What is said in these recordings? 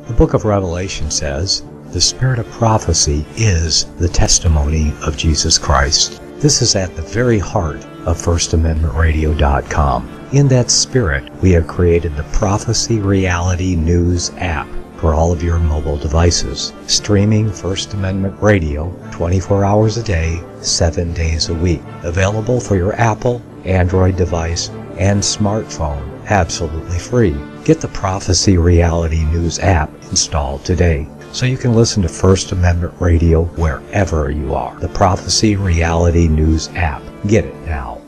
The book of Revelation says, "The spirit of prophecy is the testimony of Jesus Christ." This is at the very heart of FirstAmendmentRadio.com. In that spirit, we have created the Prophecy Reality News app for all of your mobile devices, streaming First Amendment Radio 24 hours a day, 7 days a week. Available for your Apple, Android device, and smartphone, absolutely free. Get the Prophecy Reality News app installed today so you can listen to First Amendment Radio wherever you are. The Prophecy Reality News app. Get it now.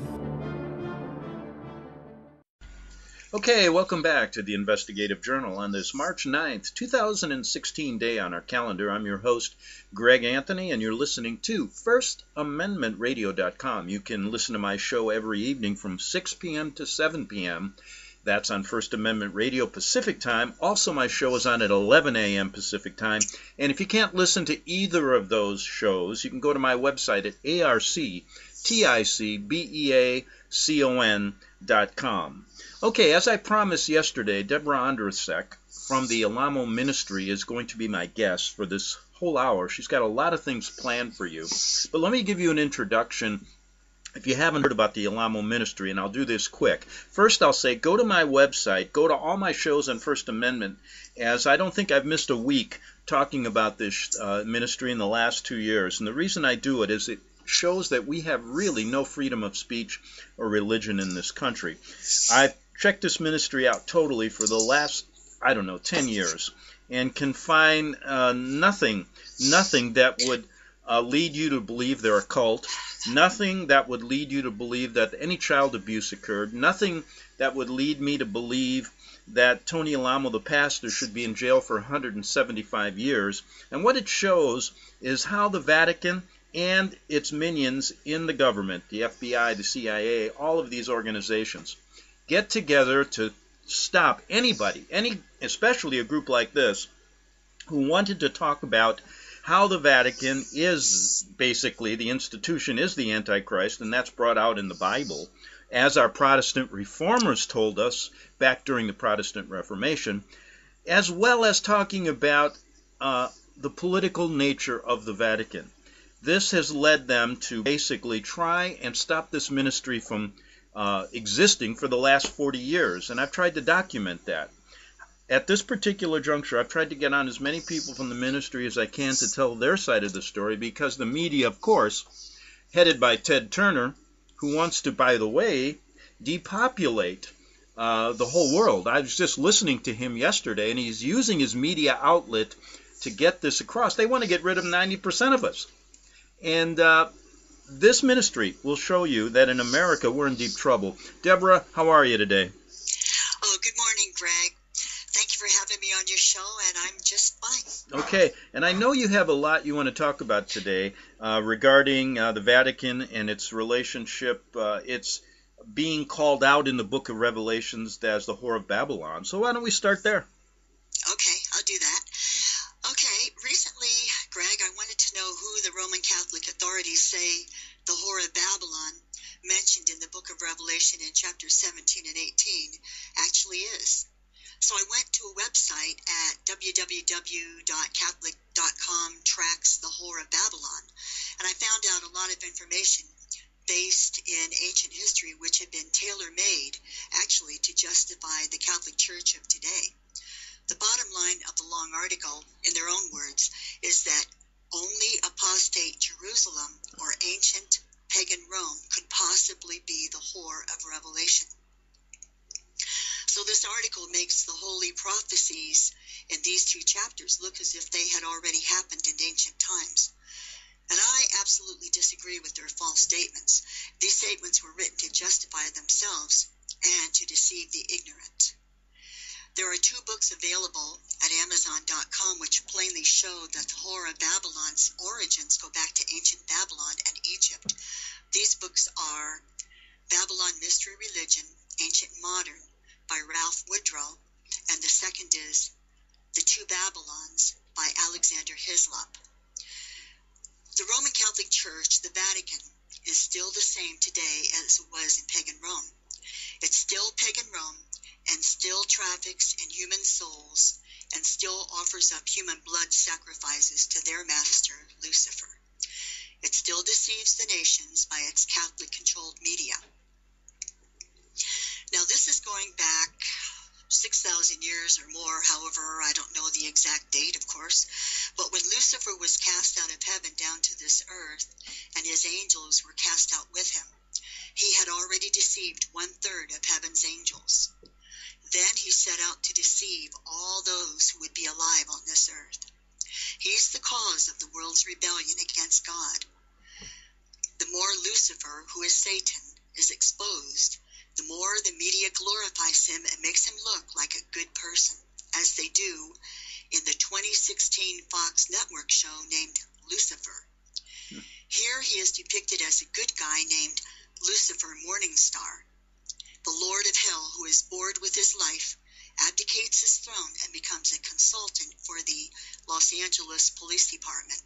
Okay, welcome back to the Investigative Journal on this March 9th, 2016 day on our calendar. I'm your host, Greg Anthony, and you're listening to FirstAmendmentRadio.com. You can listen to my show every evening from 6 p.m. to 7 p.m. That's on First Amendment Radio Pacific Time. Also, my show is on at 11 a.m. Pacific Time. And if you can't listen to either of those shows, you can go to my website at arcticbeacon.com. Okay, as I promised yesterday, Debra Ondrisek from the Alamo Ministry is going to be my guest for this whole hour. She's got a lot of things planned for you. But let me give you an introduction if you haven't heard about the Alamo Ministry, and I'll do this quick. First, I'll say go to my website, go to all my shows on First Amendment, as I don't think I've missed a week talking about this ministry in the last 2 years. And the reason I do it is it shows that we have really no freedom of speech or religion in this country. I've checked this ministry out totally for the last, 10 years, and can find nothing that would lead you to believe they're a cult, nothing that would lead you to believe that any child abuse occurred, nothing that would lead me to believe that Tony Alamo, the pastor, should be in jail for 175 years. And what it shows is how the Vatican and its minions in the government, the FBI, the CIA, all of these organizations, get together to stop anybody, especially a group like this, who wanted to talk about how the Vatican is basically, the institution is the Antichrist, and that's brought out in the Bible, as our Protestant reformers told us back during the Protestant Reformation, as well as talking about the political nature of the Vatican. This has led them to basically try and stop this ministry from existing for the last 40 years, and I've tried to document that. At this particular juncture, I've tried to get on as many people from the ministry as I can to tell their side of the story, because the media, of course, headed by Ted Turner, who wants to, by the way, depopulate the whole world. I was just listening to him yesterday, and he's using his media outlet to get this across. They want to get rid of 90% of us. And this ministry will show you that in America we're in deep trouble. Debra, how are you today? Oh, good morning, Greg. Thank you for having me on your show, and I'm just fine. Okay, and I know you have a lot you want to talk about today regarding the Vatican and its relationship. It's being called out in the book of Revelations as the Whore of Babylon. So why don't we start there? Okay, I'll do that. Okay, recently, Greg, I wanted to know who the Roman Catholic authorities say the Whore of Babylon, mentioned in the book of Revelation in chapters 17 and 18, actually is. So I went to a website at www.catholic.com tracks the Whore of Babylon, and I found out a lot of information based in ancient history which had been tailor-made, actually, to justify the Catholic Church of today. The bottom line of the long article, in their own words, is that only apostate Jerusalem or ancient pagan Rome could possibly be the whore of Revelation. So this article makes the holy prophecies in these 2 chapters look as if they had already happened in ancient times. And I absolutely disagree with their false statements. These statements were written to justify themselves and to deceive the ignorant. There are 2 books available at Amazon.com which plainly show that the Whore of Babylon's origins go back to ancient Babylon and Egypt. These books are Babylon Mystery Religion, Ancient Modern, by Ralph Woodrow, and the second is The 2 Babylons by Alexander Hislop. The Roman Catholic Church, the Vatican, is still the same today as it was in pagan Rome. It's still pagan Rome and still traffics in human souls and still still offers up human blood sacrifices to their master, Lucifer. It still deceives the nations by its Catholic-controlled media. Now, this is going back 6,000 years or more, however, I don't know the exact date, of course. But when Lucifer was cast out of heaven down to this earth, and his angels were cast out with him, he had already deceived 1/3 of heaven's angels. Then he set out to deceive all those who would be alive on this earth. He's the cause of the world's rebellion against God. The more Lucifer, who is Satan, is exposed, the more the media glorifies him and makes him look like a good person, as they do in the 2016 Fox network show named Lucifer. Here he is depicted as a good guy named Lucifer Morningstar. The Lord of Hell, who is bored with his life, abdicates his throne and becomes a consultant for the Los Angeles Police Department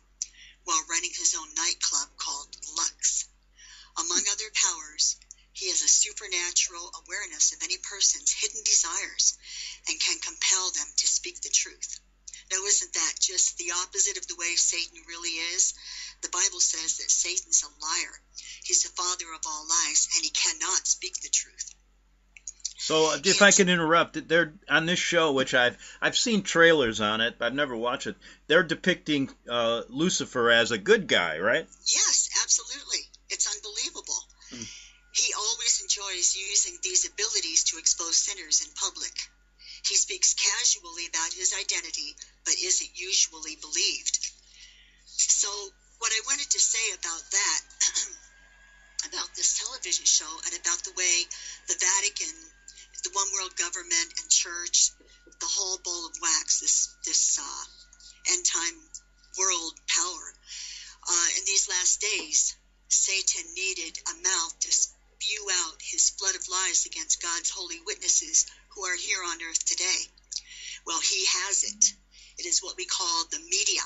while running his own nightclub called Lux. Among other powers, he has a supernatural awareness of any person's hidden desires and can compel them to speak the truth. Now, isn't that just the opposite of the way Satan really is? The Bible says that Satan's a liar. He's the father of all lies, and he cannot speak the truth. So, if I can interrupt, they're on this show, which I've seen trailers on it, but I've never watched it. They're depicting Lucifer as a good guy, right? Yes, absolutely. It's unbelievable. He always enjoys using these abilities to expose sinners in public. He speaks casually about his identity, but isn't usually believed. So what I wanted to say about that, about this television show, and about the way the Vatican, the one world government and church, the whole ball of wax, this end time world power, in these last days, Satan needed a mouth to spew out his flood of lies against God's holy witnesses who are here on earth today. Well, he has it. It is what we call the media,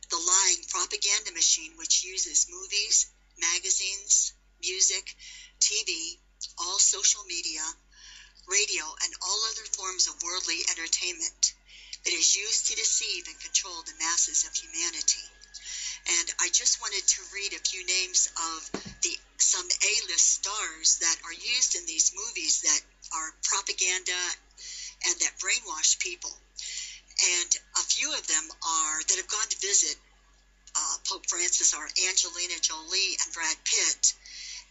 the lying propaganda machine, which uses movies, magazines, music, TV, all social media, radio, and all other forms of worldly entertainment. It is used to deceive and control the masses of humanity. And I just wanted to read a few names of some A-list stars that are used in these movies that are propaganda and that brainwash people. And a few of them that have gone to visit Pope Francis are Angelina Jolie and Brad Pitt.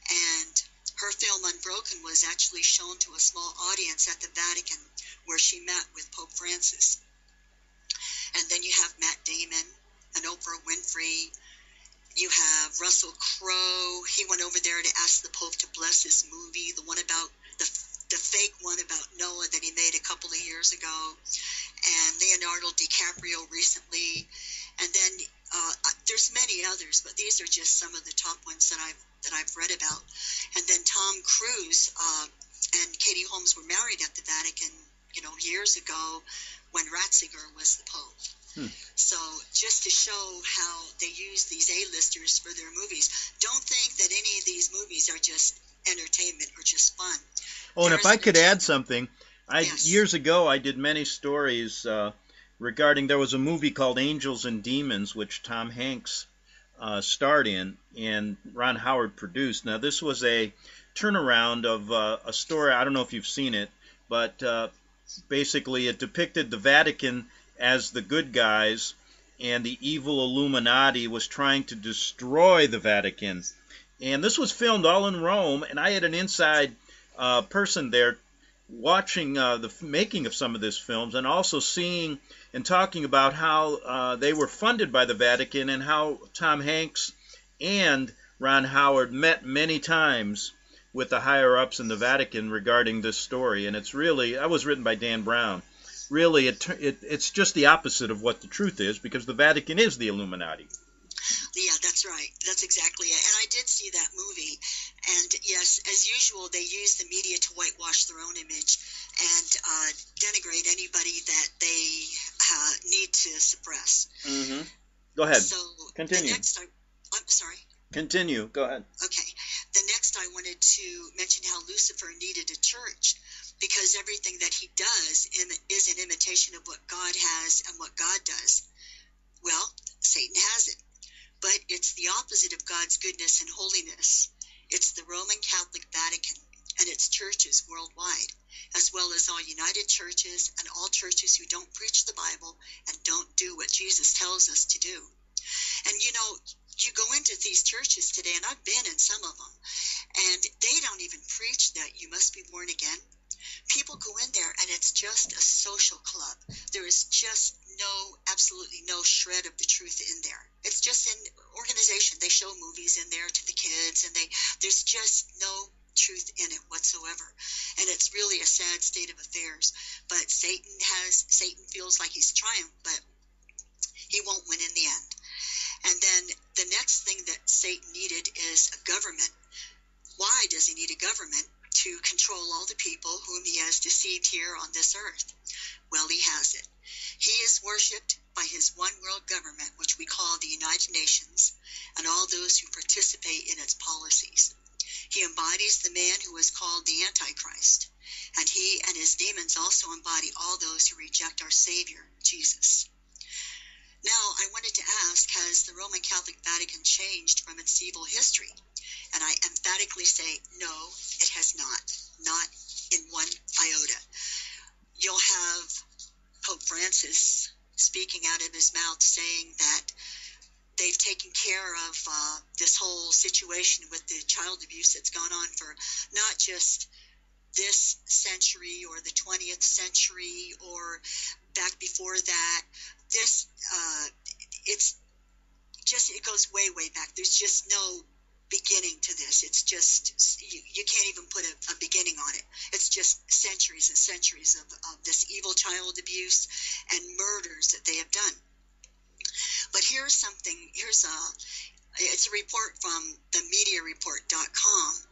And her film Unbroken was actually shown to a small audience at the Vatican where she met with Pope Francis. And then you have Matt Damon and Oprah Winfrey. You have Russell Crowe. He went over there to ask the Pope to bless his movie, the one about the fake one about Noah that he made a couple of years ago. And Leonardo DiCaprio recently. And then there's many others, but these are just some of the top ones that I've read about. And then Tom Cruise and Katie Holmes were married at the Vatican, years ago when Ratzinger was the Pope. So just to show how they use these A-listers for their movies, don't think that any of these movies are just entertainment or just fun. Oh, and if I could add something, Yes. Years ago I did many stories regarding, there was a movie called Angels and Demons, which Tom Hanks starred in and Ron Howard produced. Now, this was a turnaround of a story, I don't know if you've seen it, but basically it depicted the Vatican as the good guys, and the evil Illuminati was trying to destroy the Vatican. And this was filmed all in Rome, and I had an inside person there watching the making of some of these films, and also seeing and talking about how they were funded by the Vatican, and how Tom Hanks and Ron Howard met many times with the higher-ups in the Vatican regarding this story. And it's really, that was written by Dan Brown. Really, it's just the opposite of what the truth is, because the Vatican is the Illuminati. Yeah, that's right. That's exactly it. And I did see that movie. And yes, as usual, they use the media to whitewash their own image and denigrate anybody that they need to suppress. Mm-hmm. Go ahead. So Continue. I'm sorry. Continue. Go ahead. Okay. The next I wanted to mention how Lucifer needed a church, because everything that he does is an imitation of what God has and what God does. Well, Satan has it, but it's the opposite of God's goodness and holiness. It's the Roman Catholic Vatican and its churches worldwide, as well as all united churches and all churches who don't preach the Bible and don't do what Jesus tells us to do. And you know, you go into these churches today, and I've been in some of them, and they don't even preach that you must be born again. People go in there, and it's just a social club. There is just absolutely no shred of the truth in there. It's just an organization. They show movies in there to the kids, and there's just no truth in it whatsoever. And it's really a sad state of affairs. But Satan feels like he's triumphed, but he won't win in the end. And then the next thing that Satan needed is a government. Why does he need a government? To control all the people whom he has deceived here on this earth. Well, he has it. He is worshipped by his one world government, which we call the United Nations, and all those who participate in its policies. He embodies the man who is called the Antichrist, and he and his demons also embody all those who reject our Savior, Jesus. Now, I wanted to ask, has the Roman Catholic Vatican changed from its evil history? And I emphatically say, no, it has not in one iota. You'll have Pope Francis speaking out of his mouth saying that they've taken care of this whole situation with the child abuse that's gone on for not just this century or the 20th century or back before that. It goes way, way back. There's just no beginning to this. It's just, you can't even put a beginning on it. It's just centuries and centuries of this evil child abuse and murders that they have done. But it's a report from themediareport.com,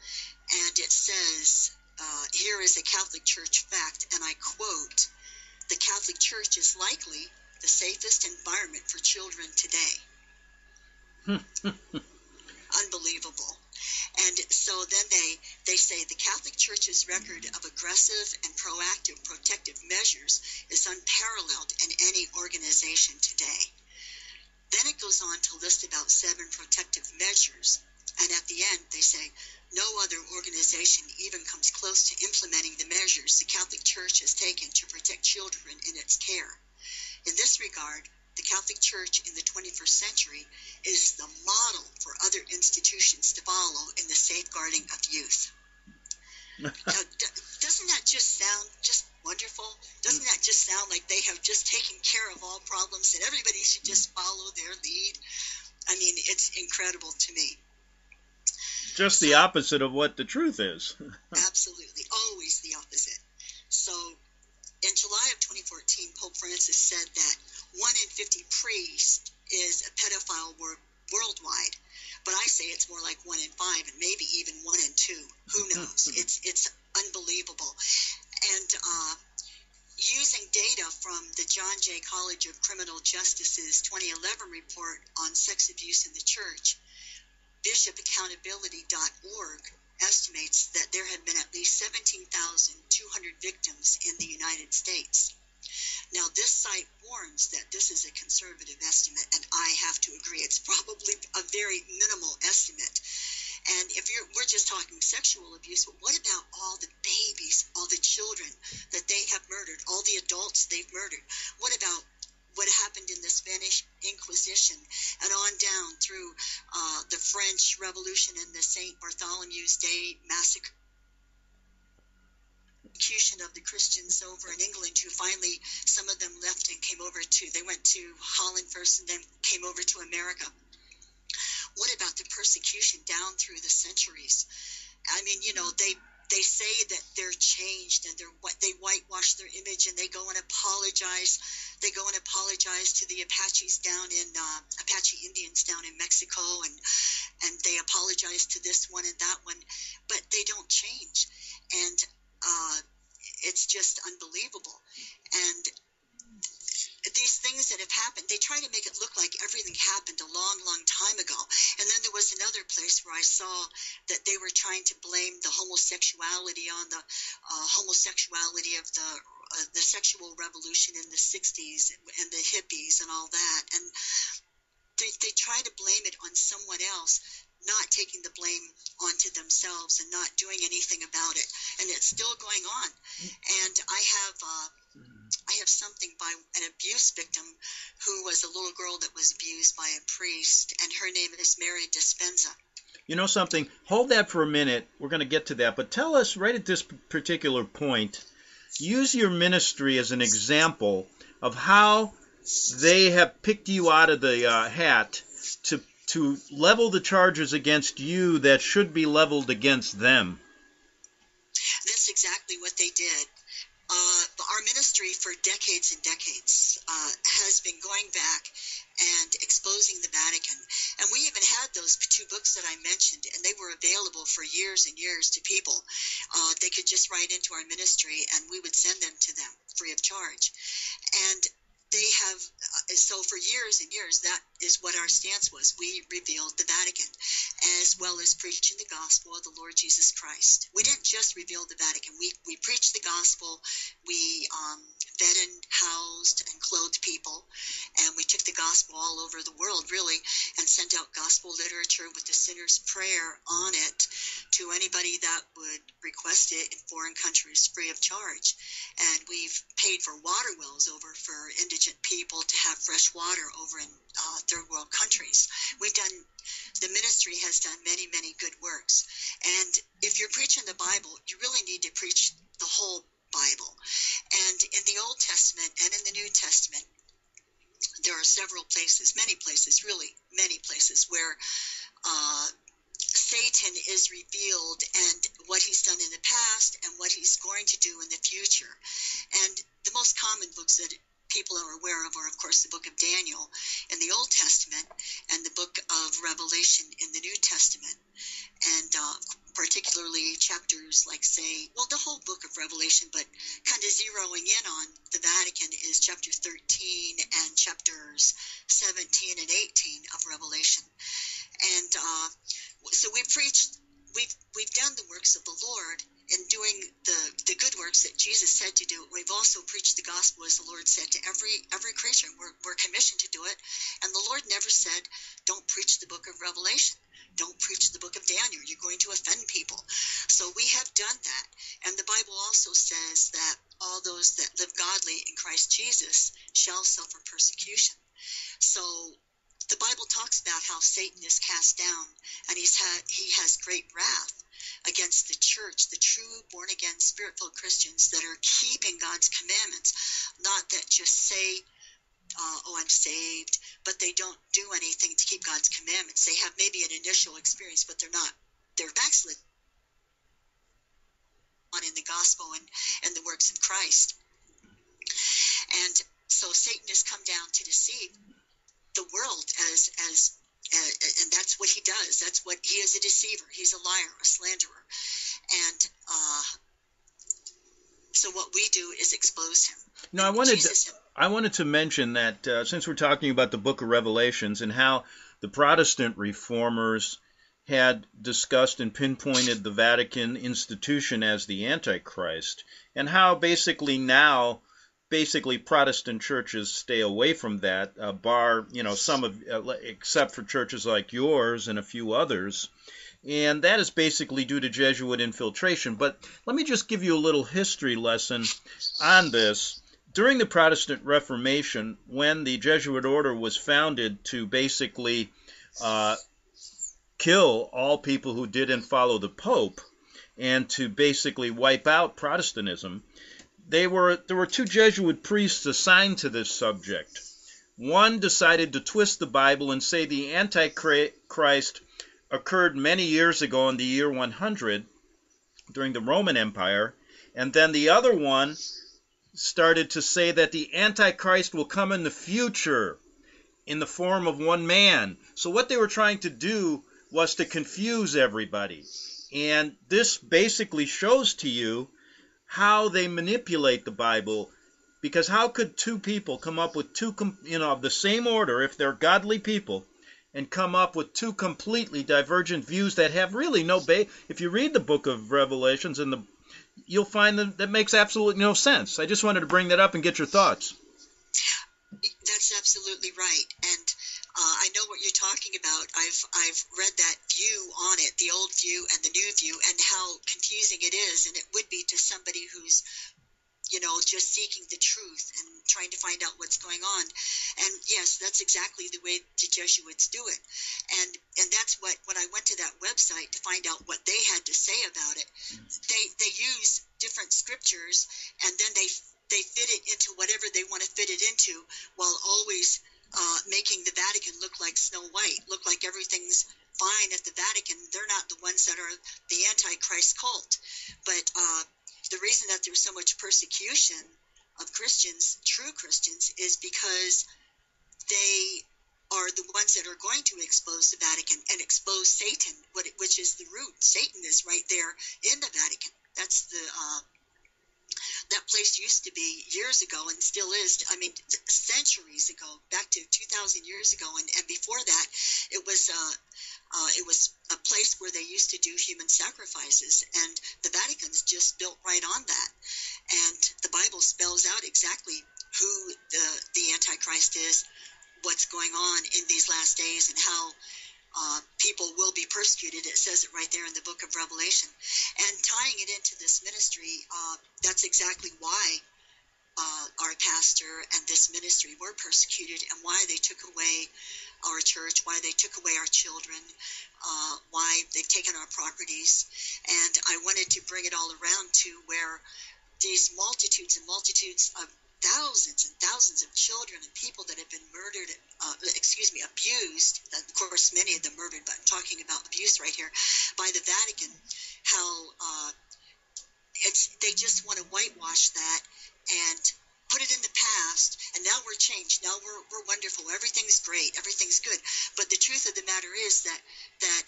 and it says, here is a Catholic Church fact, and I quote, "The Catholic Church is likely the safest environment for children today." Unbelievable. And so then they say the Catholic Church's record of aggressive and proactive protective measures is unparalleled in any organization today. Then it goes on to list about 7 protective measures, and at the end they say no other organization even comes close to implementing the measures the Catholic Church has taken to protect children in its care. In this regard, the Catholic Church in the 21st century is the model for other institutions to follow in the safeguarding of youth. Now, doesn't that just sound just wonderful? Doesn't that just sound like they have just taken care of all problems and everybody should just follow their lead? I mean, it's incredible to me. Just the opposite of what the truth is. Absolutely. Always the opposite. So, in July of 2014, Pope Francis said that 1 in 50 priests is a pedophile worldwide. But I say it's more like 1 in 5 and maybe even 1 in 2. Who knows? It's unbelievable. And using data from the John Jay College of Criminal Justice's 2011 report on sex abuse in the church, bishopaccountability.org estimates that there had been at least 17,200 victims in the United States. Now, this site warns that this is a conservative estimate, and I have to agree. It's probably a very minimal estimate. And we're just talking sexual abuse, but what about all the babies, all the children that they have murdered, all the adults they've murdered? What about what happened in the Spanish Inquisition and on down through the French Revolution and the St. Bartholomew's Day massacre? Of the Christians over in England, who finally, some of them left and they went to Holland first and then came over to America. What about the persecution down through the centuries? I mean, they say that they're changed and they whitewash their image and they go and apologize. They go and apologize to the Apache Indians down in Mexico, and they apologize to this one and that one, but they don't change. And it's just unbelievable. And these things things that have happened, they try to make it look like everything happened a long, long time ago. And then there was another place where I saw that they were trying to blame the homosexuality on the homosexuality of the sexual revolution in the 60s and the hippies and all that. And they try to blame it on someone else, not taking the blame onto themselves and not doing anything about it. And it's still going on. And I have something by an abuse victim who was a little girl that was abused by a priest, and her name is Mary Dispenza. You know something? Hold that for a minute. We're going to get to that. But tell us right at this particular point, use your ministry as an example of how they have picked you out of the hat to level the charges against you that should be leveled against them. That's exactly what they did. Our ministry for decades and decades has been going back and exposing the Vatican. And we even had those 2 books that I mentioned, and they were available for years and years to people. They could just write into our ministry, and we would send them to them free of charge. And they have, so for years and years, that is what our stance was. We revealed the Vatican, as well as preaching the gospel of the Lord Jesus Christ. We didn't just reveal the Vatican. We preached the gospel. We fed and housed and clothed people, and we took the gospel all over the world, really, and sent out gospel literature with the sinner's prayer on it to anybody that would request it in foreign countries free of charge. And we've paid for water wells over for indigent people to have fresh water over in third world countries. The ministry has done many, many good works. And if you're preaching the Bible, you really need to preach the whole Bible. And in the Old Testament and in the New Testament, there are several places, many places, really many places, where Satan is revealed and what he's done in the past and what he's going to do in the future. And the most common books that people are aware of are, of course, the book of Daniel in the Old Testament and the book of Revelation in the New Testament. And particularly chapters like, say, well, the whole book of Revelation, but kind of zeroing in on the Vatican is chapter 13 and chapters 17 and 18 of Revelation. And so we've done the works of the Lord in doing the good works that Jesus said to do. We've also preached the gospel as the Lord said to every creature. We're commissioned to do it. And the Lord never said, don't preach the book of Revelation. Don't preach the book of Daniel. You're going to offend people. So we have done that. And the Bible also says that all those that live godly in Christ Jesus shall suffer persecution. So the Bible talks about how Satan is cast down, and he has great wrath against the church, the true born-again, spirit-filled Christians that are keeping God's commandments, not that just say, I'm saved, but they don't do anything to keep God's commandments. They have maybe an initial experience, but they're backslid on in the gospel and the works of Christ. And so Satan has come down to deceive the world and that's what he does. That's what he is, a deceiver. He's a liar, a slanderer. And so what we do is expose him. No, I wanted to mention that since we're talking about the book of Revelations and how the Protestant reformers had discussed and pinpointed the Vatican institution as the Antichrist, and how basically Protestant churches stay away from that, bar, some of, except for churches like yours and a few others. And that is basically due to Jesuit infiltration. But let me just give you a little history lesson on this. During the Protestant Reformation, when the Jesuit order was founded to basically kill all people who didn't follow the Pope and to basically wipe out Protestantism, there were 2 Jesuit priests assigned to this subject. One decided to twist the Bible and say the Antichrist occurred many years ago in the year 100 during the Roman Empire, and then the other one started to say that the Antichrist will come in the future in the form of one man. So what they were trying to do was to confuse everybody. And this basically shows to you how they manipulate the Bible. Because how could two people come up with of the same order, if they're godly people, and come up with two completely divergent views that have really no base? If you read the book of Revelations, you'll find that makes absolutely no sense. I just wanted to bring that up and get your thoughts. That's absolutely right, and I know what you're talking about. I've read that view on it, the old view and the new view, and how confusing it is, and it would be to somebody who's just seeking the truth and trying to find out what's going on. And yes, that's exactly the way the Jesuits do it. And that's when I went to that website to find out what they had to say about it, they use different scriptures, and then they fit it into whatever they want to fit it into, while always making the Vatican look like Snow White, look like everything's fine at the Vatican. They're not the ones that are the Antichrist cult. But the reason that there's so much persecution of Christians, true Christians, is because they are the ones that are going to expose the Vatican and expose Satan, which is the root. Satan is right there in the Vatican. That's that place used to be years ago, and still is. I mean, centuries ago, back to 2,000 years ago, and before that, it was a place where they used to do human sacrifices, and the Vatican's just built right on that. And the Bible spells out exactly who the Antichrist is, what's going on in these last days, and how people will be persecuted. It says it right there in the book of Revelation. And tying it into this ministry, that's exactly why our pastor and this ministry were persecuted, and why they took away our church, why they took away our children, why they've taken our properties. And I wanted to bring it all around to where these multitudes and multitudes of thousands and thousands of children and people that have been murdered, abused, of course many of them murdered, but I'm talking about abuse right here, by the Vatican, how they just want to whitewash that and put it in the past, and now we're changed, now we're wonderful, everything's great, everything's good. But the truth of the matter is that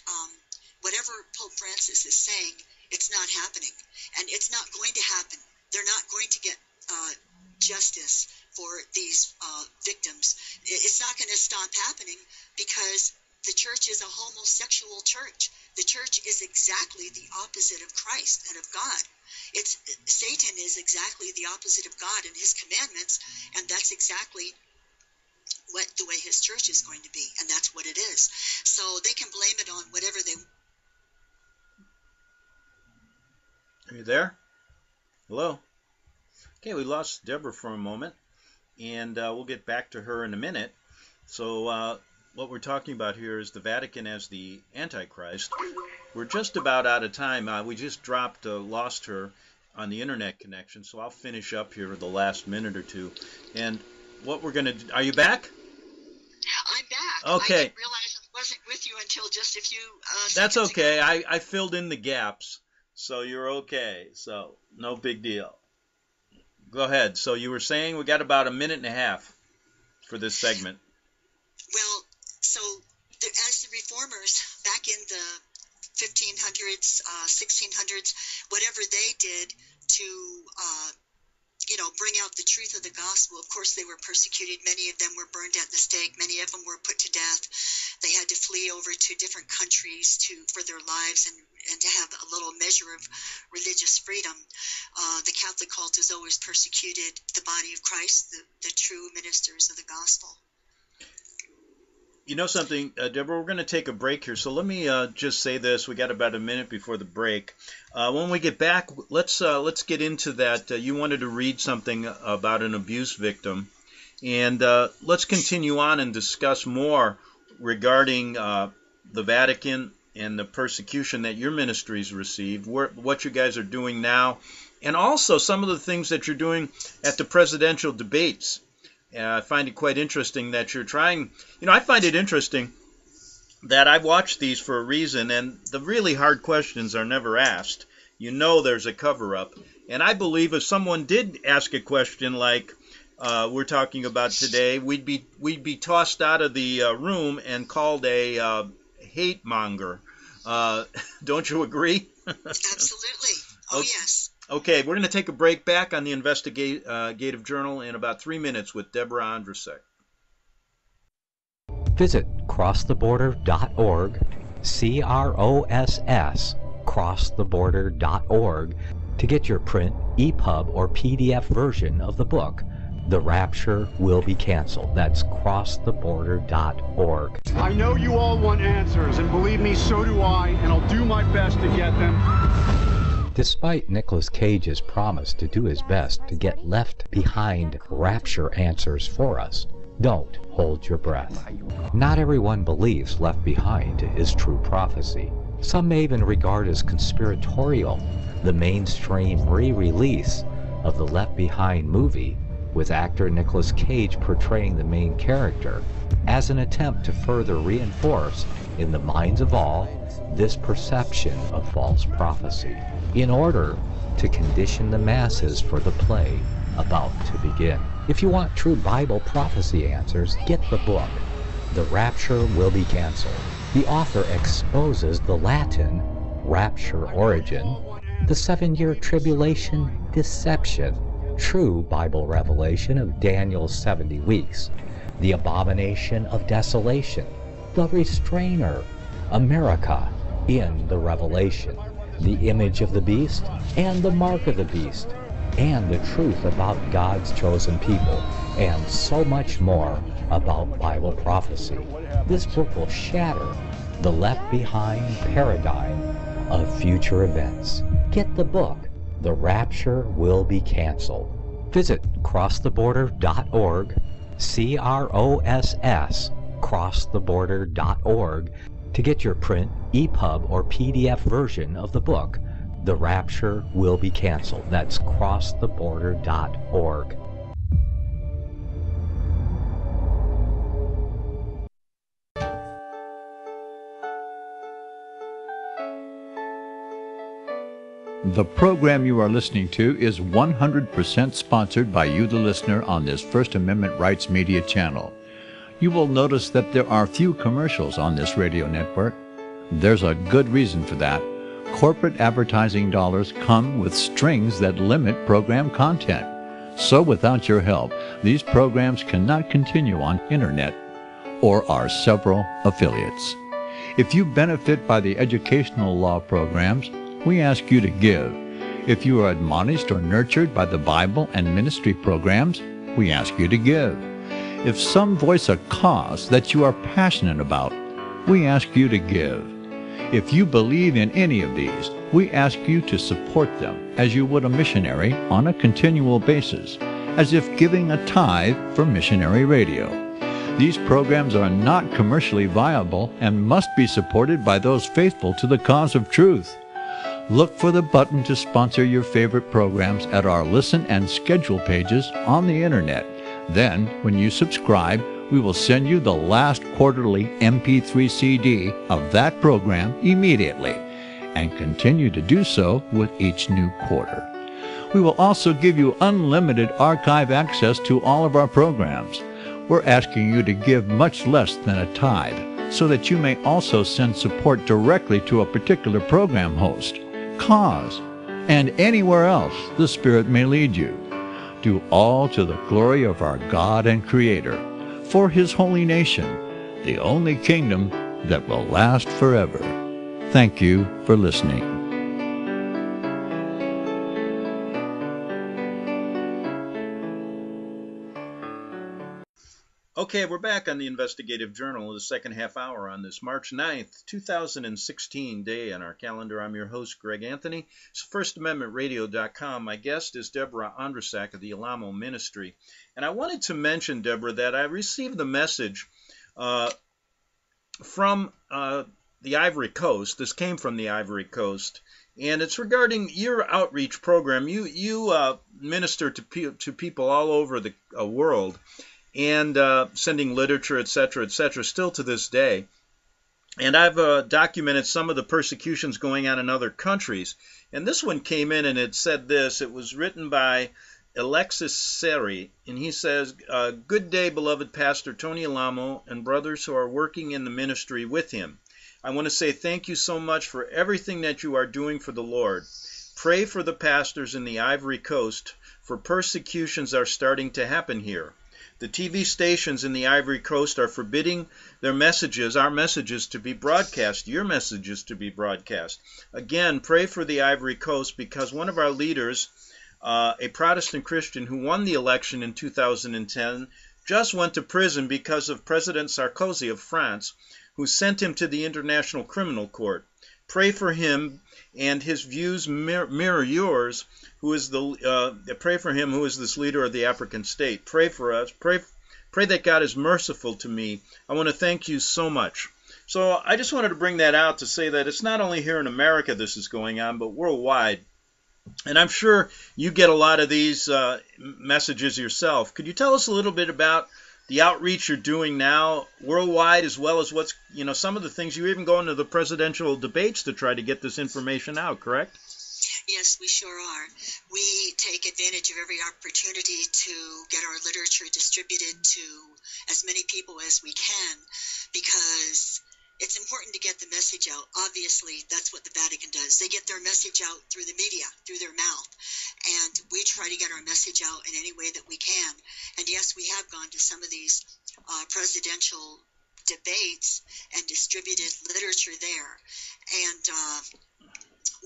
whatever Pope Francis is saying, it's not happening, and it's not going to happen. They're not going to get justice for these victims. It's not going to stop happening, because the church is a homosexual church. The church is exactly the opposite of Christ and of God. Satan is exactly the opposite of God and his commandments, and that's exactly the way his church is going to be, and that's what it is. So they can blame it on whatever they want. Are you there? Hello? Okay, we lost Debra for a moment, and we'll get back to her in a minute. So what we're talking about here is the Vatican as the Antichrist. We're just about out of time. We just lost her on the internet connection, so I'll finish up here the last minute or two. And what we're going to do, are you back? I'm back. Okay. I didn't realize I wasn't with you until just a few That's seconds okay. ago. I filled in the gaps, so you're okay. So no big deal. Go ahead. So you were saying we got about a minute and a half for this segment. Well, so as the reformers back in the 1500s, 1600s, whatever they did to bring out the truth of the gospel, of course they were persecuted. Many of them were burned at the stake. Many of them were put to death. They had to flee over to different countries for their lives and to have a little measure of religious freedom. The Catholic cult has always persecuted the body of Christ, the true ministers of the gospel. You know something, Debra, we're going to take a break here, so let me just say this. We got about a minute before the break. When we get back, let's get into that. You wanted to read something about an abuse victim, and let's continue on and discuss more regarding the Vatican and the persecution that your ministries received, what you guys are doing now, and also some of the things that you're doing at the presidential debates. I find it quite interesting that you're trying. I find it interesting that I watch these for a reason, and the really hard questions are never asked. There's a cover-up. And I believe if someone did ask a question like we're talking about today, we'd be tossed out of the room and called a hate monger. Don't you agree? Absolutely. Oh, yes. Okay, we're going to take a break back on the Investigative Journal in about 3 minutes with Debra Ondrisek. Visit crosstheborder.org, CROSS, crosstheborder.org, to get your print, EPUB, or PDF version of the book, The Rapture Will Be Canceled. That's crosstheborder.org. I know you all want answers, and believe me, so do I, and I'll do my best to get them. Despite Nicolas Cage's promise to do his best to get left behind rapture answers for us, don't hold your breath. Not everyone believes Left Behind is true prophecy. Some may even regard as conspiratorial the mainstream re-release of the Left Behind movie with actor Nicolas Cage portraying the main character as an attempt to further reinforce in the minds of all this perception of false prophecy in order to condition the masses for the play about to begin. If you want true Bible prophecy answers, get the book, The Rapture Will Be Canceled. The author exposes the Latin rapture origin, the 7-year tribulation deception, true Bible revelation of Daniel's 70 weeks, the abomination of desolation, the restrainer, America in the Revelation, the image of the beast and the mark of the beast, and the truth about God's chosen people, and so much more about Bible prophecy. This book will shatter the Left Behind paradigm of future events. Get the book, The Rapture Will Be Canceled. Visit crosstheborder.org, CROSS, crosstheborder.org, to get your print, EPUB, or PDF version of the book, The Rapture Will Be Canceled. That's crosstheborder.org. The program you are listening to is 100% sponsored by you, the listener, on this First Amendment Rights Media channel. You will notice that there are few commercials on this radio network. There's a good reason for that. Corporate advertising dollars come with strings that limit program content. So without your help, these programs cannot continue on internet or our several affiliates. If you benefit by the educational law programs, we ask you to give. If you are admonished or nurtured by the Bible and ministry programs, we ask you to give. If some voice a cause that you are passionate about, we ask you to give. If you believe in any of these, we ask you to support them as you would a missionary on a continual basis, as if giving a tithe for missionary radio. These programs are not commercially viable and must be supported by those faithful to the cause of truth. Look for the button to sponsor your favorite programs at our listen and schedule pages on the internet. Then, when you subscribe, we will send you the last quarterly MP3 CD of that program immediately, and continue to do so with each new quarter. We will also give you unlimited archive access to all of our programs. We're asking you to give much less than a tithe, so that you may also send support directly to a particular program host, cause, and anywhere else the Spirit may lead you. Do all to the glory of our God and Creator, for His holy nation, the only kingdom that will last forever. Thank you for listening. Okay, we're back on the Investigative Journal, the second half hour on this March 9th, 2016 day on our calendar. I'm your host, Greg Anthony. It's FirstAmendmentRadio.com. My guest is Debra Ondrisek of the Alamo Ministry. And I wanted to mention, Debra, that I received the message from the Ivory Coast. This came from the Ivory Coast. And it's regarding your outreach program. You minister to people all over the world, and sending literature, etc., still to this day. And I've documented some of the persecutions going on in other countries. And this one came in and it said this. It was written by Alexis Seri, and he says, "Good day, beloved Pastor Tony Alamo and brothers who are working in the ministry with him. I want to say thank you so much for everything that you are doing for the Lord. Pray for the pastors in the Ivory Coast, for persecutions are starting to happen here. The TV stations in the Ivory Coast are forbidding their messages, our messages, to be broadcast, your messages to be broadcast. Again, pray for the Ivory Coast, because one of our leaders, a Protestant Christian who won the election in 2010, just went to prison because of President Sarkozy of France, who sent him to the International Criminal Court. Pray for him, and his views mirror yours. Pray for him, who is this leader of the African state. Pray for us. Pray that God is merciful to me. I want to thank you so much. So I just wanted to bring that out to say that it's not only here in America this is going on, but worldwide. And I'm sure you get a lot of these messages yourself. Could you tell us a little bit about the outreach you're doing now worldwide, as well as what's, some of the things you even go into the presidential debates to try to get this information out, correct? Yes, we sure are. We take advantage of every opportunity to get our literature distributed to as many people as we can, because it's important to get the message out. Obviously, that's what the Vatican does. They get their message out through the media, through their mouth. And we try to get our message out in any way that we can. And yes, we have gone to some of these presidential debates and distributed literature there. And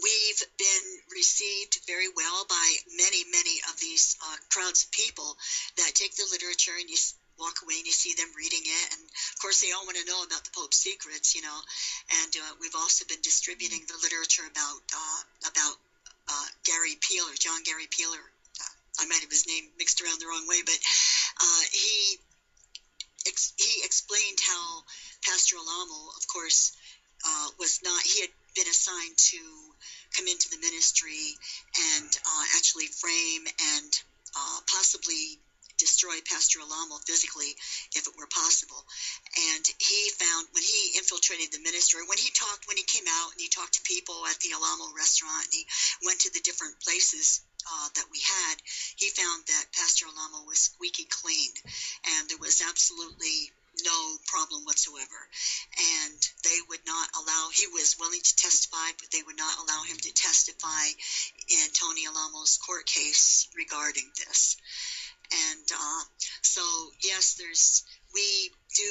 we've been received very well by many, many of these crowds of people that take the literature, and you walk away and you see them reading it, and of course they all want to know about the Pope's secrets, and we've also been distributing the literature about Gary Peeler, John Gary Peeler. I might have his name mixed around the wrong way, but he explained how Pastor Alamo, of course, he had been assigned to come into the ministry and actually frame and possibly destroy Pastor Alamo physically if it were possible. And he found, when he infiltrated the ministry, when he came out and he talked to people at the Alamo restaurant, and he went to the different places that we had, he found that Pastor Alamo was squeaky clean, and there was absolutely no problem whatsoever. And they would not allow, he was willing to testify, but they would not allow him to testify in Tony Alamo's court case regarding this. And so, yes, we do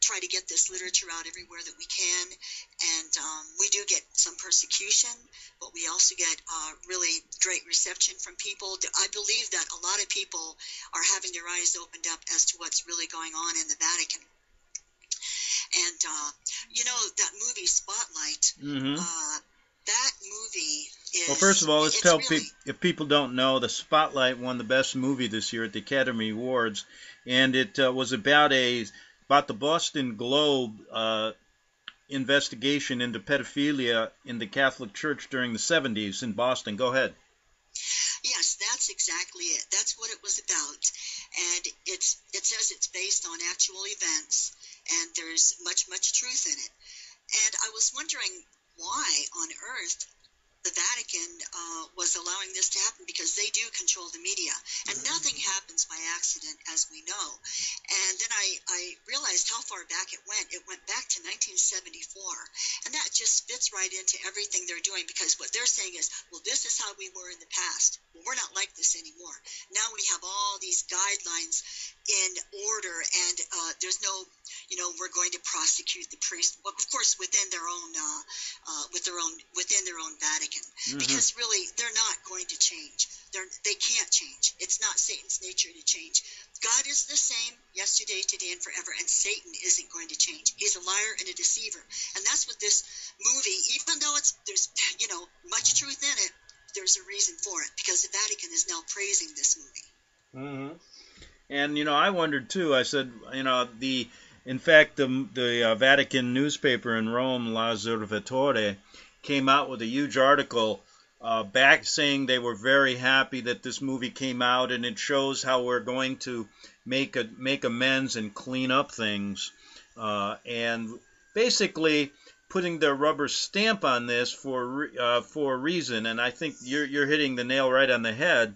try to get this literature out everywhere that we can, and we do get some persecution, but we also get really great reception from people. I believe that a lot of people are having their eyes opened up as to what's really going on in the Vatican. And, that movie Spotlight, that movie is... Well, first of all, let's tell people, if people don't know, the Spotlight won the best movie this year at the Academy Awards, and it was about the Boston Globe investigation into pedophilia in the Catholic Church during the 70s in Boston. Go ahead. Yes, that's exactly it. That's what it was about. And it says it's based on actual events, and there's much, much truth in it. And I was wondering why on earth the Vatican was allowing this to happen, because they do control the media, and nothing happens by accident, as we know. And then I realized how far back it went. It went back to 1974, and that just fits right into everything they're doing, because what they're saying is, well, this is how we were in the past. Well, we're not like this anymore. Now we have all these guidelines in order, and there's no, we're going to prosecute the priest. Well, of course, within their own Vatican, because really they're not going to change. They can't change. It's not Satan's nature to change. God is the same yesterday, today, and forever, and Satan isn't going to change. He's a liar and a deceiver, and that's what this movie, even though there's much truth in it, there's a reason for it, because the Vatican is now praising this movie. And I wondered too. I said, in fact, the Vatican newspaper in Rome, L'Osservatore, came out with a huge article back saying they were very happy that this movie came out, and it shows how we're going to make amends and clean up things, and basically putting their rubber stamp on this for a reason. And I think you're hitting the nail right on the head,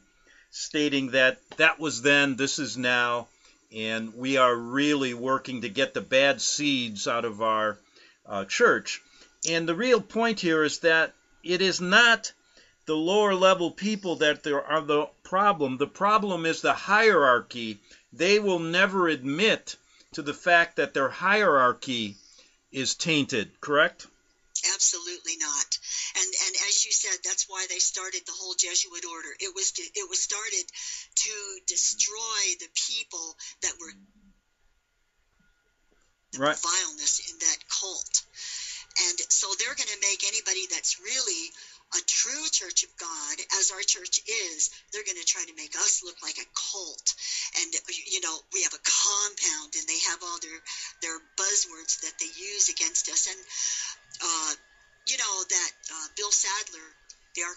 stating that was then, this is now, and we are really working to get the bad seeds out of our church. And the real point here is that it is not the lower level people that there are the problem. The problem is the hierarchy. They will never admit to the fact that their hierarchy is tainted, correct? Absolutely not. And as you said, that's why they started the whole Jesuit order. It was started to destroy the people that were the right. vileness in that cult. And so they're going to make anybody that's really a true church of God, as our church is, they're going to try to make us look like a cult. And, you know, we have a compound, and they have all their buzzwords that they use against us. And, you know, that Bill Sadler, the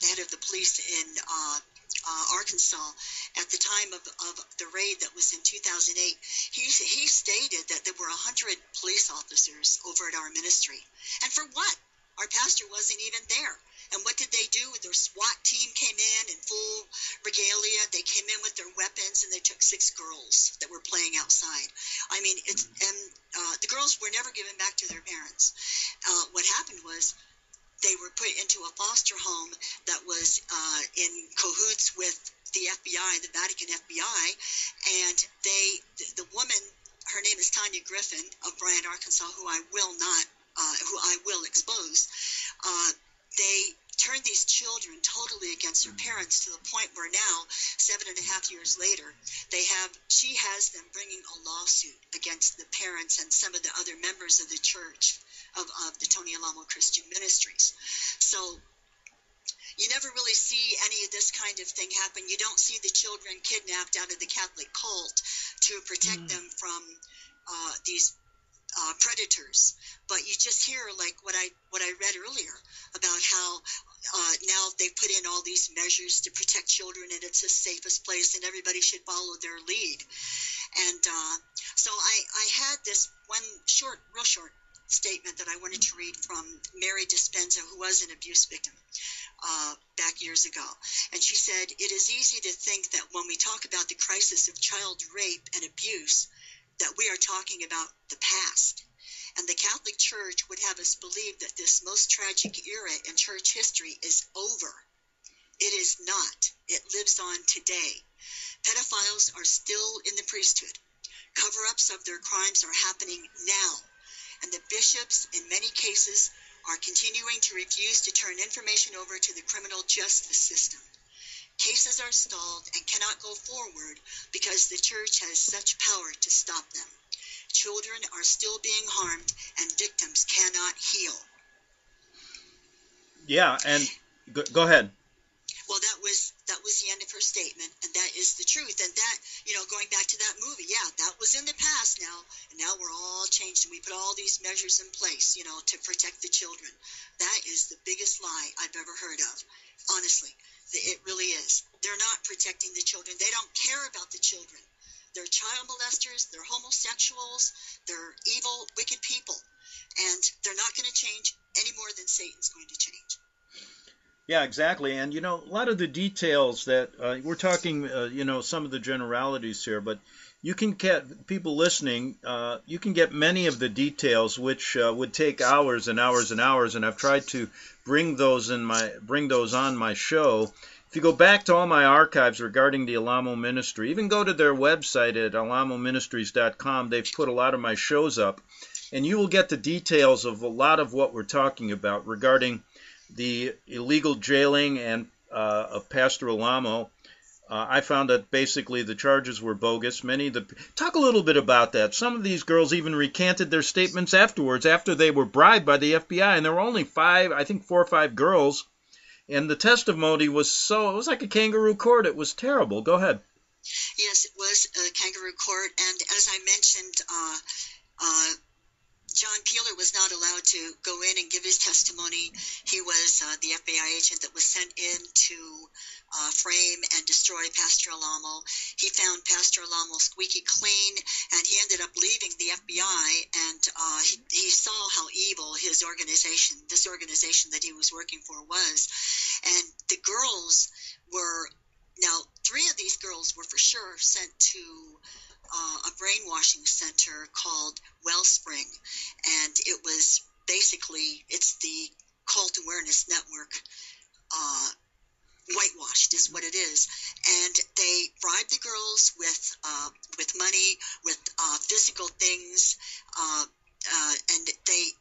head of the police in Arkansas, at the time of the raid that was in 2008, he stated that there were 100 police officers over at our ministry. And for what? Our pastor wasn't even there. And what did they do? Their SWAT team came in full regalia. They came in with their weapons, and they took 6 girls that were playing outside. I mean, the girls were never given back to their parents. What happened was they were put into a foster home that was in cahoots with the FBI, the Vatican FBI, and the woman, her name is Tanya Griffin of Bryan, Arkansas, who I will expose. They turned these children totally against their parents to the point where now, 7.5 years later, she has them bringing a lawsuit against the parents and some of the other members of the church of the Tony Alamo Christian Ministries. So you never really see any of this kind of thing happen. You don't see the children kidnapped out of the Catholic cult to protect them from these predators. But you just hear like what I read earlier about how now they put in all these measures to protect children, and it's the safest place, and everybody should follow their lead. And so I had this one real short statement that I wanted to read from Mary Dispenza, who was an abuse victim back years ago. And she said, "It is easy to think that when we talk about the crisis of child rape and abuse, that we are talking about the past. And the Catholic Church would have us believe that this most tragic era in church history is over. It is not. It lives on today. Pedophiles are still in the priesthood. Cover-ups of their crimes are happening now. And the bishops, in many cases, are continuing to refuse to turn information over to the criminal justice system. Cases are stalled and cannot go forward because the church has such power to stop them. Children are still being harmed, and victims cannot heal." Yeah, and go ahead. Well, that was the end of her statement, and that is the truth. And that, going back to that movie, yeah, that was in the past now, and now we're all changed, and we put all these measures in place, to protect the children. That is the biggest lie I've ever heard of, honestly. It really is. They're not protecting the children. They don't care about the children. They're child molesters, they're homosexuals, they're evil, wicked people. And they're not going to change any more than Satan's going to change. Yeah, exactly. And, a lot of the details that we're talking, some of the generalities here, but you can get people listening, you can get many of the details, which would take hours and hours and hours. And I've tried to bring those on my show. If you go back to all my archives regarding the Alamo Ministry, even go to their website at alamoministries.com, they've put a lot of my shows up, and you will get the details of a lot of what we're talking about regarding the illegal jailing and of Pastor Alamo. I found that basically the charges were bogus. Talk a little bit about that. Some of these girls even recanted their statements afterwards, after they were bribed by the FBI, and there were only 4 or 5 girls. And the testimony was it was like a kangaroo court. It was terrible. Go ahead. Yes, it was a kangaroo court. And as I mentioned, John Peeler was not allowed to go in and give his testimony. He was the FBI agent that was sent in to frame and destroy Pastor Alamo. He found Pastor Alamo squeaky clean, and he ended up leaving the FBI, and he saw how evil this organization that he was working for was. And the girls were, now 3 of these girls were for sure sent to a brainwashing center called Wellspring, and it was basically, it's the Cult Awareness Network whitewashed is what it is. And they bribe the girls with money, with physical things, and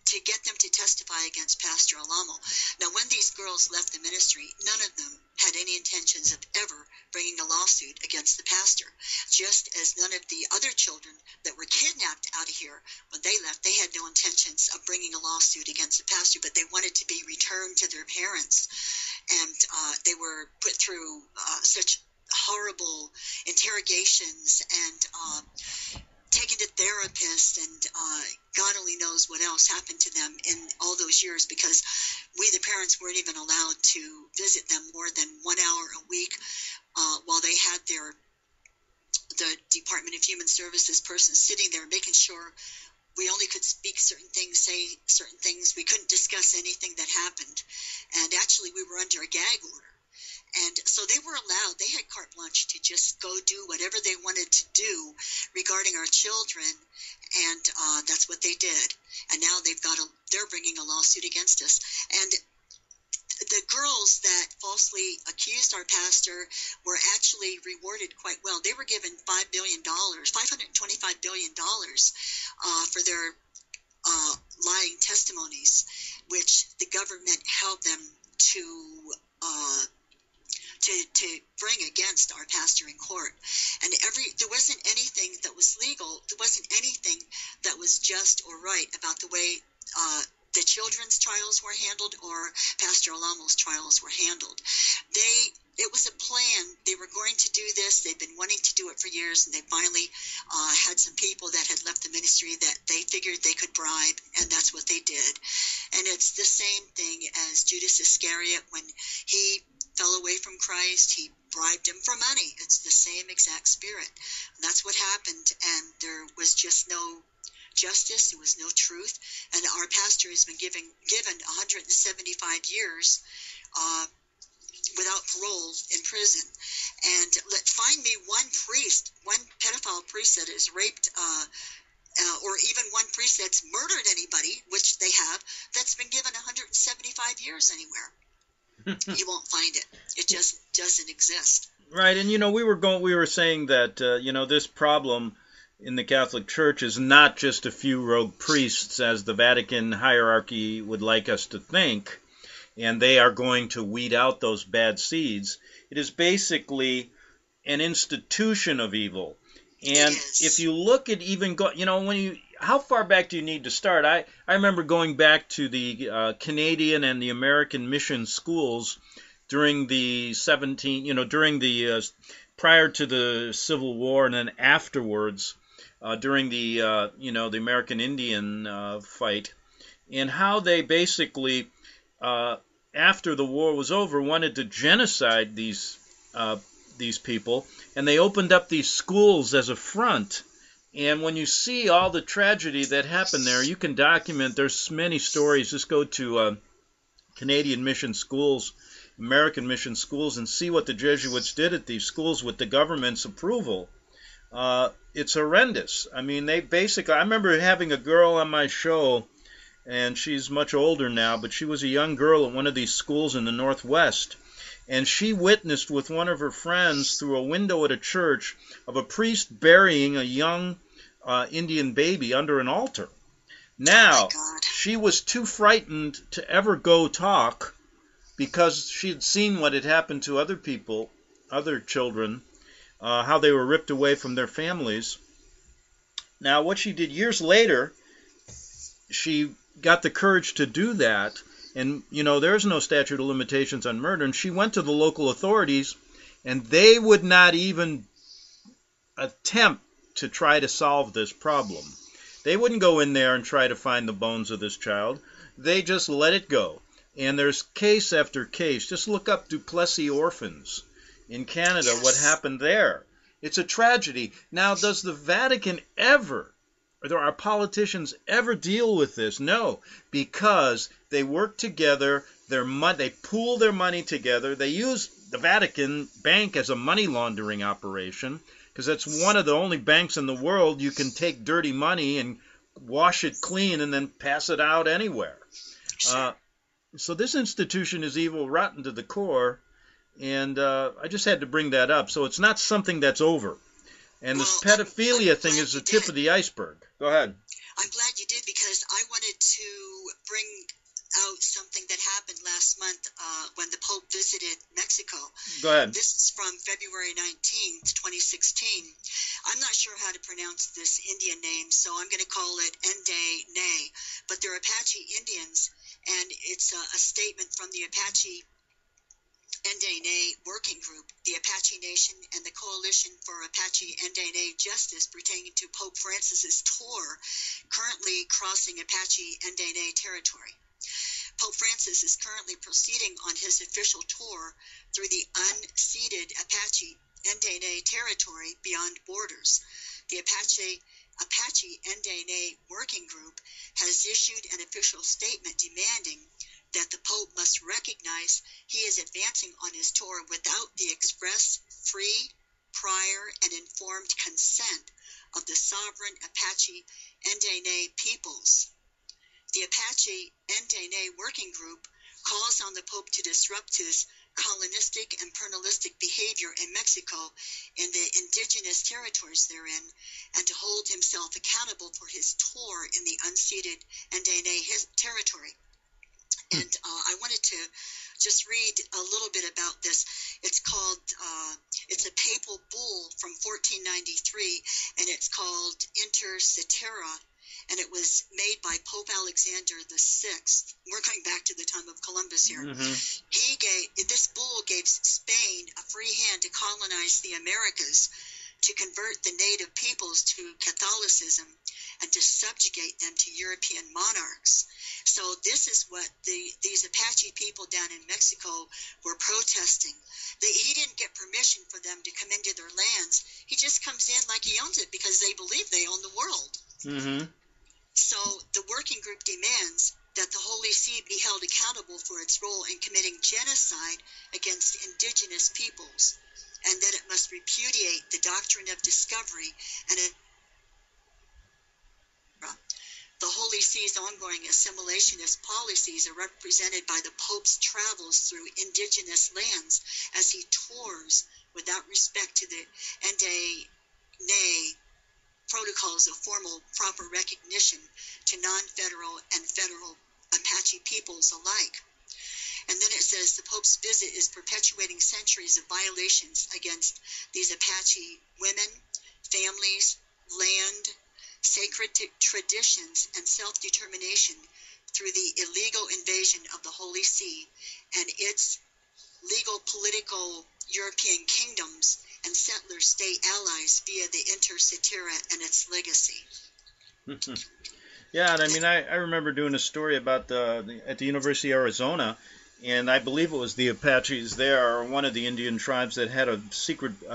to get them to testify against Pastor Alamo. Now, when these girls left the ministry, none of them had any intentions of ever bringing a lawsuit against the pastor, just as none of the other children that were kidnapped out of here, when they left, they had no intentions of bringing a lawsuit against the pastor, but they wanted to be returned to their parents. And they were put through such horrible interrogations and taken to therapists, and God only knows what else happened to them in all those years, because we, the parents, weren't even allowed to visit them more than 1 hour a week while they had the Department of Human Services person sitting there making sure we only could speak certain things, say certain things. We couldn't discuss anything that happened. And actually, we were under a gag order. And so they were allowed, they had carte blanche to just go do whatever they wanted to do regarding our children. And that's what they did. And now they're bringing a lawsuit against us. And the girls that falsely accused our pastor were actually rewarded quite well. They were given $525 billion for their lying testimonies, which the government held them to bring against our pastor in court. And there wasn't anything that was legal. There wasn't anything that was just or right about the way the children's trials were handled or Pastor Alamo's trials were handled. It was a plan. They were going to do this. They've been wanting to do it for years, and they finally had some people that had left the ministry that they figured they could bribe, and that's what they did. And it's the same thing as Judas Iscariot when he fell away from Christ. He bribed him for money. It's the same exact spirit. And that's what happened, and there was just no justice. There was no truth. And our pastor has been given 175 years without parole in prison. And find me one pedophile priest that has raped or even one priest that's murdered anybody, which they have, that's been given 175 years anywhere. You won't find it. It just doesn't exist. Right, and we were saying that this problem in the Catholic Church is not just a few rogue priests, as the Vatican hierarchy would like us to think, and they are going to weed out those bad seeds. It is basically an institution of evil. And if you look at how far back do you need to start? I remember going back to the Canadian and the American mission schools during the prior to the Civil War, and then afterwards during the the American Indian fight, and how they basically after the war was over wanted to genocide these people, and they opened up these schools as a front. And when you see all the tragedy that happened there, you can document. There's many stories. Just go to Canadian mission schools, American mission schools, and see what the Jesuits did at these schools with the government's approval. It's horrendous. I mean, I remember having a girl on my show, and she's much older now, but she was a young girl at one of these schools in the Northwest. And she witnessed with one of her friends through a window at a church of a priest burying a young Indian baby under an altar. Now, she was too frightened to ever go talk because she had seen what had happened to other people, other children, how they were ripped away from their families. Now, what she did years later, she got the courage to do that. And, there's no statute of limitations on murder. And she went to the local authorities, and they would not even attempt to try to solve this problem. They wouldn't go in there and try to find the bones of this child. They just let it go. And there's case after case. Just look up Duplessis orphans in Canada, what happened there. It's a tragedy. Now, does the Vatican ever, or our politicians ever deal with this? No, because they work together. They pool their money together. They use the Vatican Bank as a money laundering operation, because that's one of the only banks in the world you can take dirty money and wash it clean and then pass it out anywhere. So this institution is evil, rotten to the core, and I just had to bring that up. So it's not something that's over. And this pedophilia thing is the tip of the iceberg. Go ahead. I'm glad you did, because I wanted to bring out something that happened last month when the Pope visited Mexico. Go ahead. This is from February 19th, 2016. I'm not sure how to pronounce this Indian name, so I'm going to call it Ndene, but they're Apache Indians, and it's a statement from the Apache Ndene Working Group, the Apache Nation, and the Coalition for Apache Ndene Justice pertaining to Pope Francis's tour currently crossing Apache Ndene territory. Pope Francis is currently proceeding on his official tour through the unceded Apache Ndene territory beyond borders. The Apache Ndene Working Group has issued an official statement demanding that the Pope must recognize he is advancing on his tour without the express, free, prior, and informed consent of the sovereign Apache Ndene peoples. The Apache Ndene Working Group calls on the Pope to disrupt his colonistic and paternalistic behavior in Mexico in the indigenous territories therein, and to hold himself accountable for his tour in the unceded Ndene territory. And I wanted to just read a little bit about this. It's called, it's a papal bull from 1493, and it's called Inter Cetera, and it was made by Pope Alexander VI. We're going back to the time of Columbus here. This bull gave Spain a free hand to colonize the Americas, to convert the native peoples to Catholicism, and to subjugate them to European monarchs. So this is what these Apache people down in Mexico were protesting. He didn't get permission for them to come into their lands. He just comes in like he owns it, because they believe they own the world. So the working group demands that the Holy See be held accountable for its role in committing genocide against indigenous peoples, and that it must repudiate the doctrine of discovery and the Holy See's ongoing assimilationist policies are represented by the Pope's travels through indigenous lands as he tours without respect to the Ndene protocols of formal proper recognition to non-federal and federal Apache peoples alike. And then it says the Pope's visit is perpetuating centuries of violations against these Apache women, families, land, sacred traditions, and self-determination through the illegal invasion of the Holy See and its legal political European kingdoms and settler state allies via the Inter Cetera and its legacy. Yeah, and I mean, I remember doing a story about at the University of Arizona, and I believe it was the Apaches there, or one of the Indian tribes that had a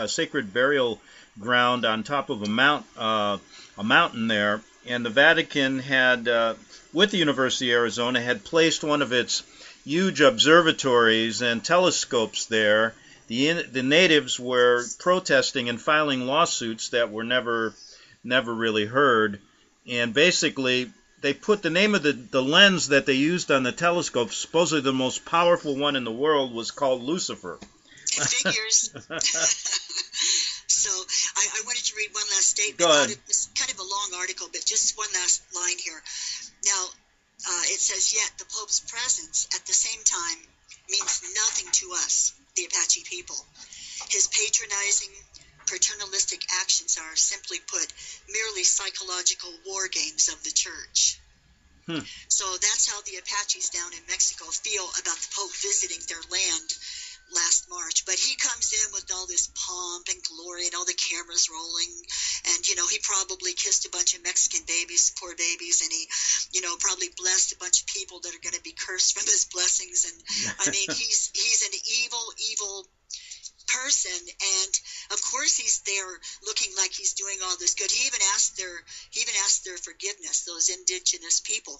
sacred burial ground on top of a mountain there, and the Vatican had, with the University of Arizona, had placed one of its huge observatories and telescopes there. The natives were protesting and filing lawsuits that were never really heard, and basically they put the name of the lens that they used on the telescope, supposedly the most powerful one in the world, was called Lucifer. It figures. So I wanted to read one last statement. Go ahead. It's kind of a long article, but just one last line here. Now, it says, yet the Pope's presence at the same time means nothing to us, the Apache people. His patronizing, paternalistic actions are, simply put, merely psychological war games of the church. So that's how the Apaches down in Mexico feel about the Pope visiting their land last March. But he comes in with all this pomp and glory and all the cameras rolling, and he probably kissed a bunch of Mexican babies, poor babies, and he probably blessed a bunch of people that are going to be cursed from his blessings. And I mean, he's an evil person, and of course he's there looking like he's doing all this good. He even asked their forgiveness, those indigenous people,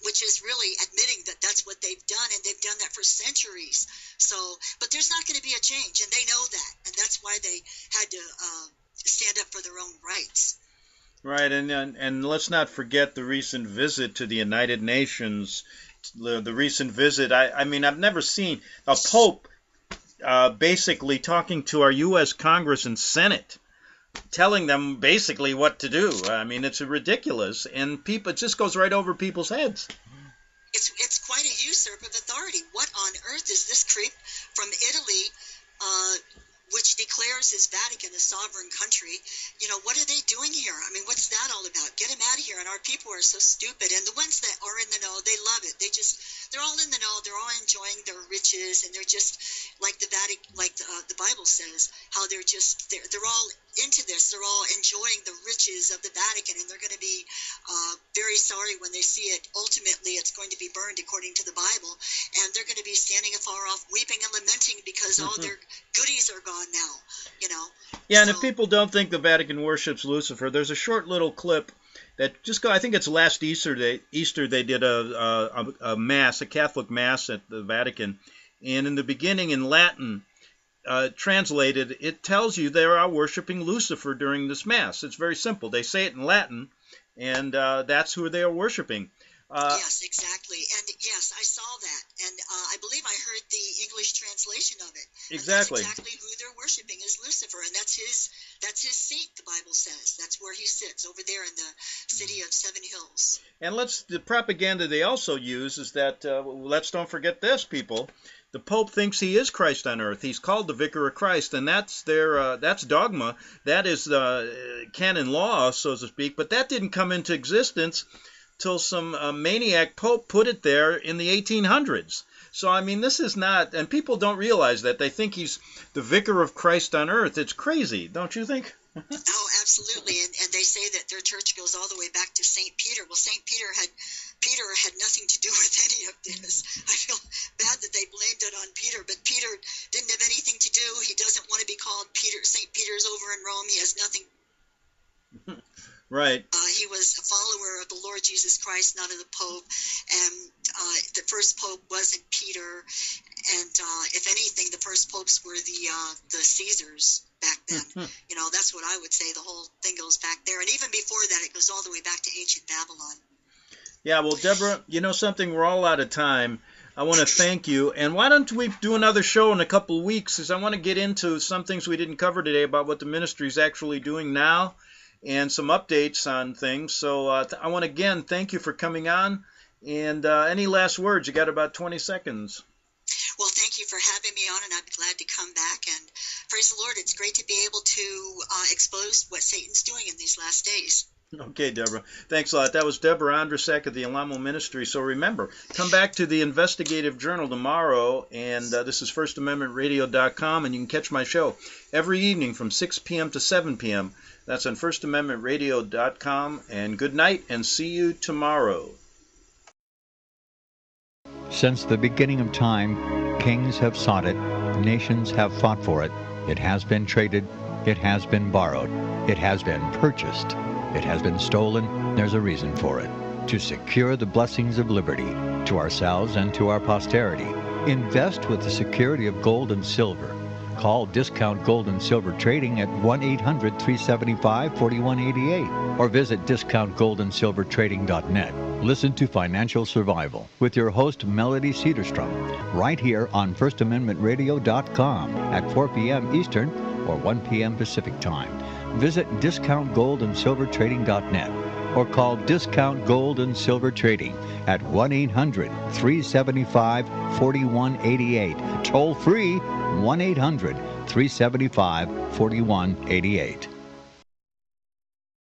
which is really admitting that that's what they've done, and they've done that for centuries. So, but there's not going to be a change, and they know that, and that's why they had to stand up for their own rights. Right, and let's not forget the recent visit to the United Nations the recent visit. I mean, I've never seen a pope basically talking to our U.S. Congress and Senate, telling them basically what to do. I mean, it's ridiculous, and it just goes right over people's heads. It's quite a usurp of authority. What on earth is this creep from Italy, which declares his Vatican a sovereign country? What are they doing here? I mean, what's that all about? Get him out of here. And our people are so stupid. And the ones that are in the know, they love it. They're all in the know. They're all enjoying their riches, and they're just like the Vatican, like the Bible says, how they're all into this. They're all enjoying the riches of the Vatican, and they're going to be very sorry when they see it. Ultimately, it's going to be burned according to the Bible, and they're going to be standing afar off, weeping and lamenting because all their goodies are gone now. Yeah, and if people don't think the Vatican worships Lucifer, there's a short little clip that I think it's last Easter they did a mass, a Catholic mass at the Vatican, and in the beginning in Latin, translated, it tells you they are worshiping Lucifer during this mass. It's very simple. They say it in Latin, and that's who they are worshiping. Yes, exactly. And yes, I saw that. And I believe I heard the English translation of it. Exactly. And that's exactly who they're worshiping is Lucifer. And that's his seat, the Bible says. That's where he sits, over there in the city of Seven Hills. And the propaganda they also use is that, let's don't forget this, people. The Pope thinks he is Christ on earth. He's called the Vicar of Christ, and that's that's dogma. That is canon law, so to speak. But that didn't come into existence till some maniac pope put it there in the 1800s. So, I mean, this is not, and people don't realize that. They think he's the Vicar of Christ on earth. It's crazy, don't you think? Oh, absolutely. And they say that their church goes all the way back to St. Peter. Well, St. Peter had nothing to do with any of this. I feel bad that they blamed it on Peter, but Peter didn't have anything to do. He doesn't want to be called Peter. St. Peter's over in Rome. He has nothing. Right. He was a follower of the Lord Jesus Christ, not of the Pope. And the first Pope wasn't Peter. And if anything, the first popes were the Caesars back then. That's what I would say. The whole thing goes back there. And even before that, it goes all the way back to ancient Babylon. Yeah, well, Deborah, you know something? We're all out of time. I want to thank you. And why don't we do another show in a couple of weeks? Because I want to get into some things we didn't cover today about what the ministry is actually doing now, and some updates on things. So I want to, again, thank you for coming on. And any last words? You got about 20 seconds. Well, thank you for having me on, and I'm glad to come back. And praise the Lord, it's great to be able to expose what Satan's doing in these last days. Okay, Debra. Thanks a lot. That was Debra Ondrisek of the Alamo Ministry. So remember, come back to the Investigative Journal tomorrow, and this is FirstAmendmentRadio.com, and you can catch my show every evening from 6 p.m. to 7 p.m. That's on FirstAmendmentRadio.com, and good night, and see you tomorrow. Since the beginning of time, kings have sought it, nations have fought for it. It has been traded, it has been borrowed, it has been purchased. It has been stolen. There's a reason for it. To secure the blessings of liberty to ourselves and to our posterity, invest with the security of gold and silver. Call Discount Gold and Silver Trading at 1-800-375-4188 or visit discountgoldandsilvertrading.net. Listen to Financial Survival with your host Melody Cedarstrom right here on FirstAmendmentRadio.com at 4 p.m. Eastern or 1 p.m. Pacific Time. Visit discountgoldandsilvertrading.net or call Discount Gold and Silver Trading at 1-800-375-4188. Toll free 1-800-375-4188.